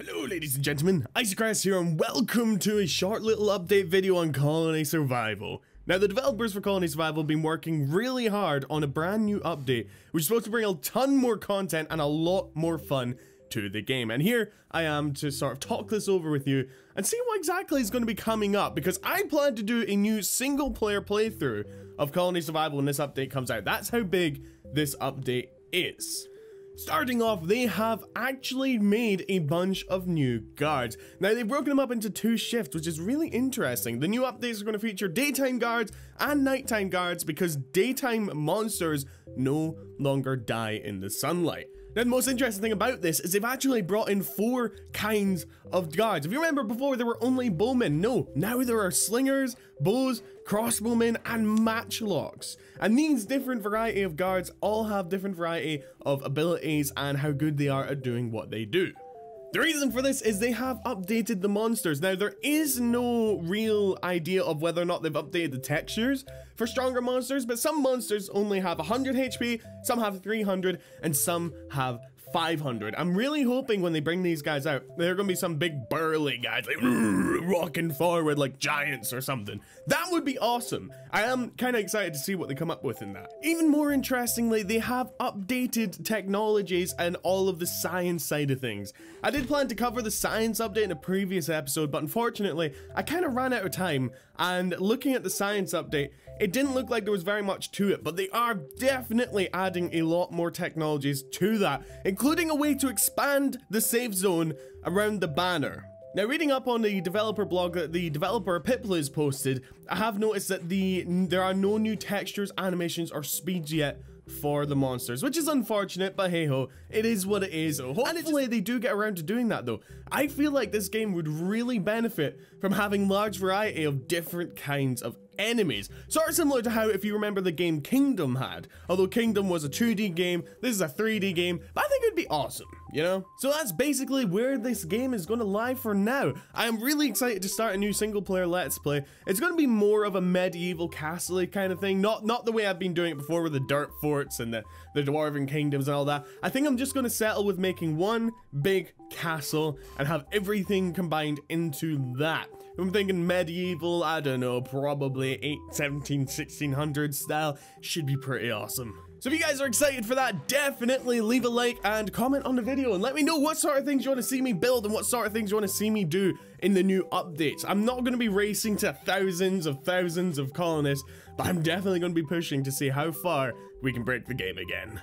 Hello ladies and gentlemen, Isocrest here and welcome to a short little update video on Colony Survival. Now the developers for Colony Survival have been working really hard on a brand new update which is supposed to bring a ton more content and a lot more fun to the game. And here I am to sort of talk this over with you and see what exactly is going to be coming up, because I plan to do a new single player playthrough of Colony Survival when this update comes out. That's how big this update is. Starting off, they have actually made a bunch of new guards. Now, they've broken them up into two shifts, which is really interesting. The new updates are going to feature daytime guards and nighttime guards because daytime monsters no longer die in the sunlight. Now, the most interesting thing about this is they've actually brought in 4 kinds of guards. If you remember before, there were only bowmen. No, now there are slingers, bows, crossbowmen, and matchlocks. And these different variety of guards all have different variety of abilities and how good they are at doing what they do. The reason for this is they have updated the monsters. Now, there is no real idea of whether or not they've updated the textures for stronger monsters, but some monsters only have 100 HP, some have 300, and some have 500. I'm really hoping when they bring these guys out, they're gonna be some big burly guys, like rocking forward like giants or something. That would be awesome. I am kind of excited to see what they come up with in that. Even more interestingly, they have updated technologies and all of the science side of things. I did plan to cover the science update in a previous episode, but unfortunately, I kind of ran out of time, and looking at the science update, it didn't look like there was very much to it, but they are definitely adding a lot more technologies to that, including a way to expand the safe zone around the banner. Now, reading up on the developer blog that the developer Pipla has posted, I have noticed that there are no new textures, animations, or speeds yet for the monsters, which is unfortunate, but hey ho, it is what it is. So hopefully they do get around to doing that though. I feel like this game would really benefit from having large variety of different kinds of enemies. Sort of similar to how, if you remember, the game Kingdom had. Although Kingdom was a 2D game, this is a 3D game, but I think it'd be awesome, you know? So that's basically where this game is going to lie for now. I am really excited to start a new single player let's play. It's going to be more of a medieval castle-y kind of thing, not the way I've been doing it before with the dirt forts and the dwarven kingdoms and all that. I think I'm just going to settle with making one big castle and have everything combined into that. I'm thinking medieval, I don't know, probably 1600 style. Should be pretty awesome. So if you guys are excited for that, definitely leave a like and comment on the video and let me know what sort of things you want to see me build and what sort of things you want to see me do in the new updates. I'm not going to be racing to thousands of colonists, but I'm definitely going to be pushing to see how far we can break the game again.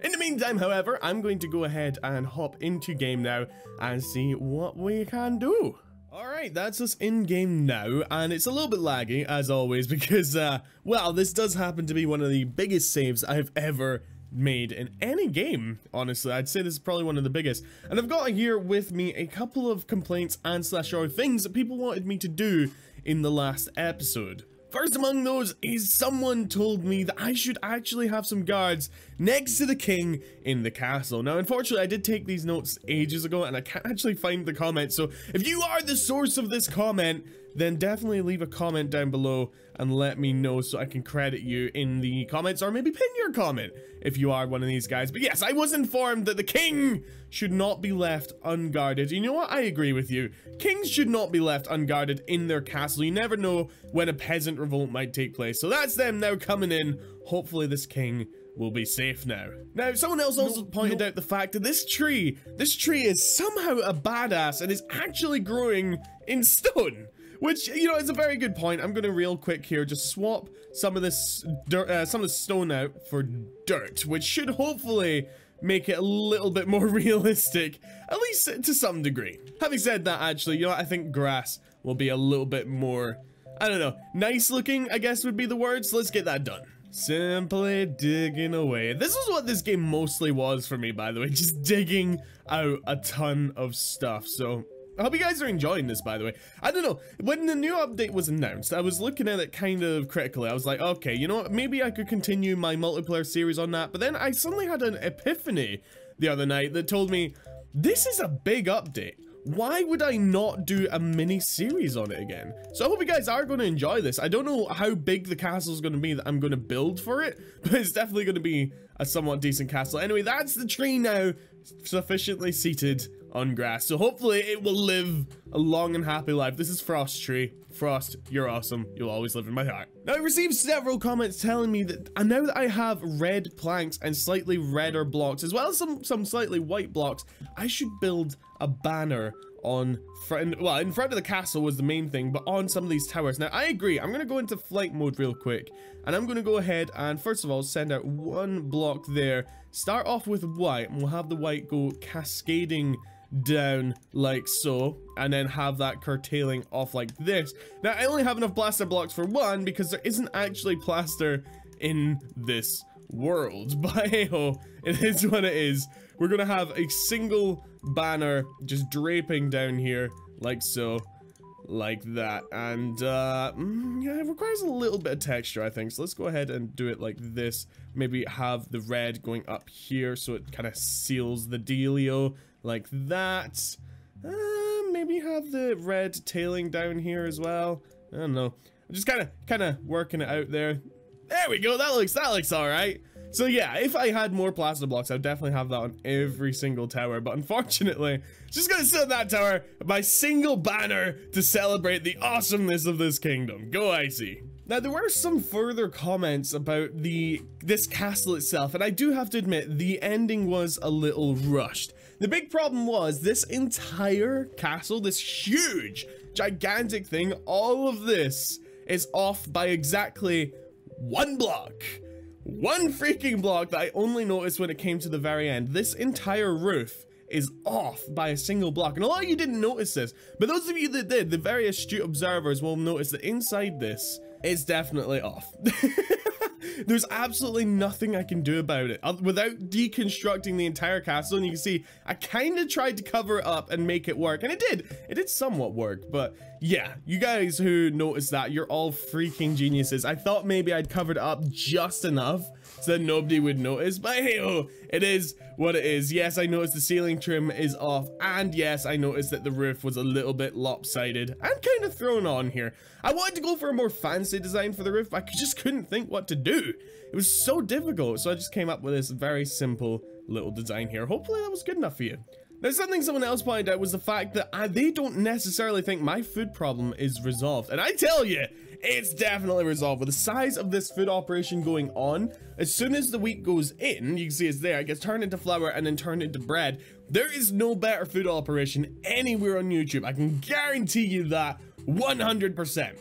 In the meantime, however, I'm going to go ahead and hop into game now and see what we can do. Alright, that's us in game now, and it's a little bit laggy, as always, because, well, this does happen to be one of the biggest saves I've ever made in any game, honestly. I'd say this is probably one of the biggest. And I've got here with me a couple of complaints and / things that people wanted me to do in the last episode. First among those is someone told me that I should actually have some guards next to the king in the castle. Now, unfortunately, I did take these notes ages ago and I can't actually find the comment. So if you are the source of this comment, then definitely leave a comment down below and let me know so I can credit you in the comments, or maybe pin your comment if you are one of these guys. But yes, I was informed that the king should not be left unguarded. You know what? I agree with you. Kings should not be left unguarded in their castle. You never know when a peasant revolt might take place. So that's them now coming in. Hopefully this king will be safe now. Now, someone else also pointed out the fact that this tree is somehow a badass and is actually growing in stone. Which, you know, is a very good point. I'm gonna real quick here just swap some of this dirt, some of the stone out for dirt, which should hopefully make it a little bit more realistic, at least to some degree. Having said that, actually, you know what, I think grass will be a little bit more, I don't know, nice looking, I guess would be the word, so let's get that done. Simply digging away. This is what this game mostly was for me, by the way, just digging out a ton of stuff, so I hope you guys are enjoying this, by the way. I don't know, when the new update was announced, I was looking at it kind of critically. I was like, okay, you know what, maybe I could continue my multiplayer series on that, but then I suddenly had an epiphany the other night that told me, this is a big update. Why would I not do a mini series on it again? So I hope you guys are going to enjoy this. I don't know how big the castle is going to be that I'm going to build for it, but it's definitely going to be a somewhat decent castle. Anyway, that's the tree now sufficiently seated on grass. So hopefully it will live a long and happy life. This is Frost Tree. Frost, you're awesome. You'll always live in my heart. Now, I received several comments telling me that now that I have red planks and slightly redder blocks, as well as some slightly white blocks, I should build a banner on well, in front of the castle was the main thing, but on some of these towers. Now, I agree. I'm going to go into flight mode real quick, and I'm going to go ahead and first of all send out one block there. Start off with white, and we'll have the white go cascading down like so, and then have that curtailing off like this. Now, I only have enough plaster blocks for one because there isn't actually plaster in this world, but hey ho, it is what it is. We're gonna have a single banner just draping down here like so, like that, and yeah, it requires a little bit of texture, I think. So let's go ahead and do it like this. Maybe have the red going up here so it kind of seals the dealio like that. Maybe have the red tailing down here as well. I don't know. I'm just kind of working it out there. There we go. That looks all right. So yeah, if I had more plaster blocks, I'd definitely have that on every single tower. But unfortunately, just gonna sit on that tower, my single banner to celebrate the awesomeness of this kingdom. Go Icy. Now, there were some further comments about this castle itself, and I do have to admit, the ending was a little rushed. The big problem was this entire castle, this huge, gigantic thing, all of this is off by exactly one block. One freaking block that I only noticed when it came to the very end. This entire roof is off by a single block, and a lot of you didn't notice this, but those of you that did, the very astute observers, will notice that inside this is definitely off. There's absolutely nothing I can do about it without deconstructing the entire castle, and you can see I kind of tried to cover it up and make it work, and it did somewhat work. But yeah, you guys who noticed that, you're all freaking geniuses. I thought maybe I'd covered it up just enough so that nobody would notice, but hey oh, it is what it is. Yes, I noticed the ceiling trim is off, and yes, I noticed that the roof was a little bit lopsided and kind of thrown on here. I wanted to go for a more fancy design for the roof, but I just couldn't think what to do. It was so difficult, so I just came up with this very simple little design here. Hopefully that was good enough for you. Now, something someone else pointed out was the fact that they don't necessarily think my food problem is resolved. And I tell you, it's definitely resolved. With the size of this food operation going on, as soon as the wheat goes in, you can see it's there, it gets turned into flour and then turned into bread. There is no better food operation anywhere on YouTube. I can guarantee you that 100%.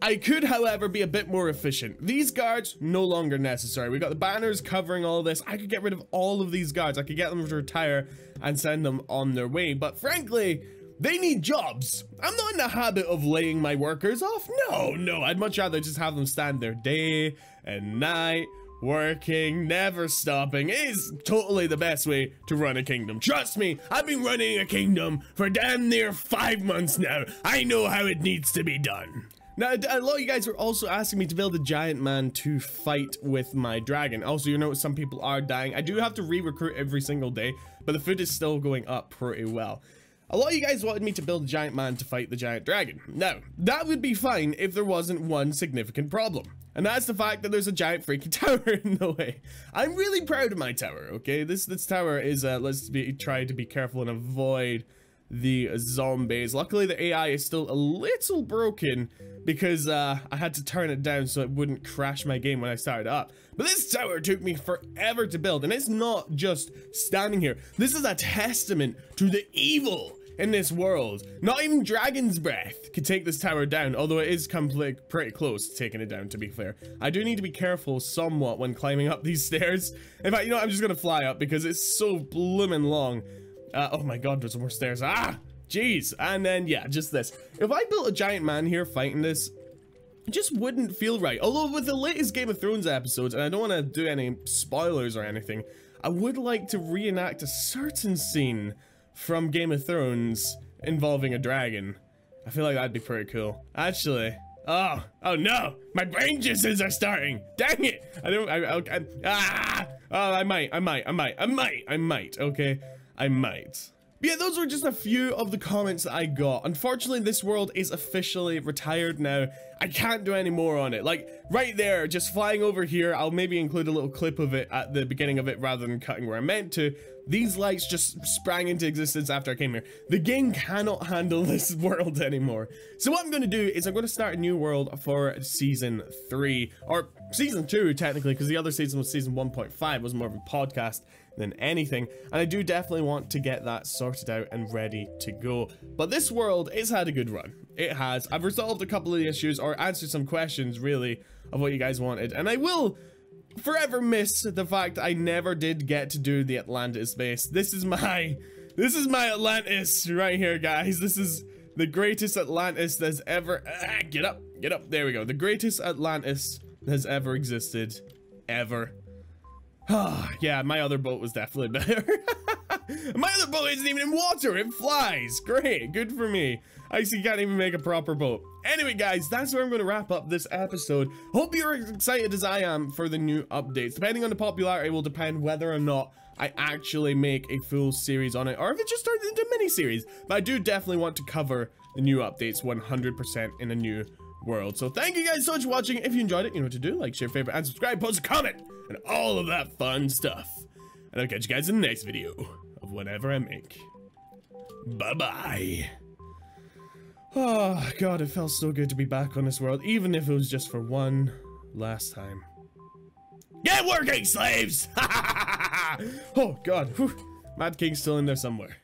I could, however, be a bit more efficient. These guards, no longer necessary. We got the banners covering all this. I could get rid of all of these guards. I could get them to retire and send them on their way. But frankly, they need jobs. I'm not in the habit of laying my workers off. No, I'd much rather just have them stand there day and night, working, never stopping. It is totally the best way to run a kingdom. Trust me, I've been running a kingdom for damn near 5 months now. I know how it needs to be done. Now, a lot of you guys were also asking me to build a giant man to fight with my dragon. Also, you know, some people are dying. I do have to re-recruit every single day, but the food is still going up pretty well. A lot of you guys wanted me to build a giant man to fight the giant dragon. Now, that would be fine if there wasn't one significant problem. And that's the fact that there's a giant freaking tower in the way. I'm really proud of my tower, okay? This tower is, try to be careful and avoid the zombies. Luckily, the AI is still a little broken because I had to turn it down so it wouldn't crash my game when I started up. But this tower took me forever to build, and it's not just standing here. This is a testament to the evil in this world. Not even Dragon's Breath could take this tower down, although it is pretty close to taking it down, to be fair. I do need to be careful somewhat when climbing up these stairs. In fact, you know what? I'm just gonna fly up because it's so bloomin' long. Oh my god, there's more stairs. Ah, jeez. And then, yeah, just this. If I built a giant man here fighting this, it just wouldn't feel right. Although with the latest Game of Thrones episodes, and I don't want to do any spoilers or anything, I would like to reenact a certain scene from Game of Thrones involving a dragon. I feel like that'd be pretty cool. Actually, oh no, my brain juices are starting. Dang it. I might, okay? I might. But yeah, those were just a few of the comments that I got. Unfortunately, this world is officially retired now. I can't do any more on it. Like, right there, just flying over here, I'll maybe include a little clip of it at the beginning of it rather than cutting where I meant to. These lights just sprang into existence after I came here. The game cannot handle this world anymore. So what I'm going to do is I'm going to start a new world for Season 3. Or Season 2, technically, because the other season was Season 1.5. It was more of a podcast than anything, and I do definitely want to get that sorted out and ready to go. But this world has had a good run. It has. I've resolved a couple of the issues, or answered some questions really of what you guys wanted, and I will forever miss the fact I never did get to do the Atlantis base. This is my Atlantis right here, guys. This is the greatest Atlantis that's ever get up, there we go. The greatest Atlantis has ever existed, ever. Yeah, my other boat was definitely better. My other boat isn't even in water, it flies. Great, good for me. I see, can't even make a proper boat. Anyway, guys, that's where I'm going to wrap up this episode. Hope you're as excited as I am for the new updates. Depending on the popularity will depend whether or not I actually make a full series on it, or if it just turns into a mini-series. But I do definitely want to cover the new updates 100% in a new world. So thank you guys so much for watching. If you enjoyed it, you know what to do. Like, share, favorite, and subscribe, post a comment, and all of that fun stuff. And I'll catch you guys in the next video of whatever I make. Bye-bye. Oh, God, it felt so good to be back on this world, even if it was just for one last time. Get working, slaves! Oh, God. Whew. Mad King's still in there somewhere.